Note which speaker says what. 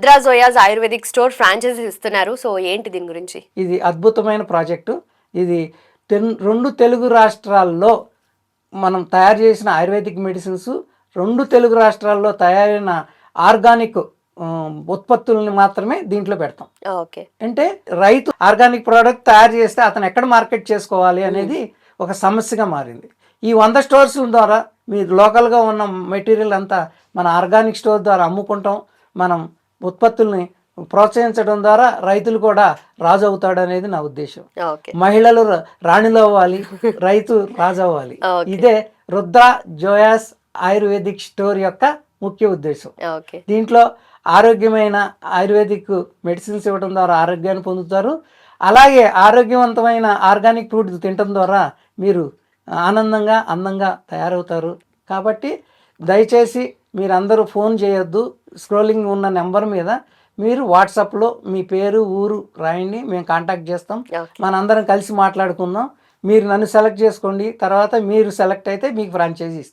Speaker 1: Rudra జోయాస్ ayurvedic store franchise ఇస్తున్నారు. So ఏంటి దీని గురించి?
Speaker 2: ఇది అద్భుతమైన ప్రాజెక్టు. ఇది రెండు తెలుగు రాష్ట్రాల్లో మనం తయారు చేసిన ఆయుర్వేదిక్ మెడిసిన్స్, రెండు తెలుగు రాష్ట్రాల్లో తయారైన ఆర్గానిక్ ఉత్పత్తుల్ని మాత్రమే దీంట్లో పెడతాం.
Speaker 1: ఓకే.
Speaker 2: అంటే రైతు ఆర్గానిక్ ప్రోడక్ట్ తయారు చేస్తే అతను ఎక్కడ మార్కెట్ చేసుకోవాలి అనేది ఒక సమస్యగా మారింది. ఈ 100 స్టోర్స్ ద్వారా మీరు లోకల్గా ఉన్న మెటీరియల్ అంతా మన ఆర్గానిక్ స్టోర్ ద్వారా అమ్ముకుంటాం. మనం ఉత్పత్తుల్ని ప్రోత్సహించడం ద్వారా రైతులు కూడా రాజు అవుతాడు అనేది నా ఉద్దేశం. మహిళలు రాణులు అవ్వాలి, రైతు రాజు అవ్వాలి. ఇదే రుద్రా జోయాస్ ఆయుర్వేదిక్ స్టోర్ యొక్క ముఖ్య ఉద్దేశం. దీంట్లో ఆరోగ్యమైన ఆయుర్వేదిక్ మెడిసిన్స్ ఇవ్వడం ద్వారా ఆరోగ్యాన్ని పొందుతారు. అలాగే ఆరోగ్యవంతమైన ఆర్గానిక్ ఫుడ్ తినడం ద్వారా మీరు ఆనందంగా అందంగా తయారవుతారు. కాబట్టి దయచేసి మీరందరూ ఫోన్ చేయొద్దు. స్క్రోలింగ్ ఉన్న నెంబర్ మీద మీరు వాట్సాప్లో మీ పేరు ఊరు రాయండి, మేము కాంటాక్ట్ చేస్తాం. మనందరం కలిసి మాట్లాడుకుందాం. మీరు నన్ను సెలెక్ట్ చేసుకోండి, తర్వాత మీరు సెలెక్ట్ అయితే మీకు ఫ్రాంచైజీ ఇస్తాం.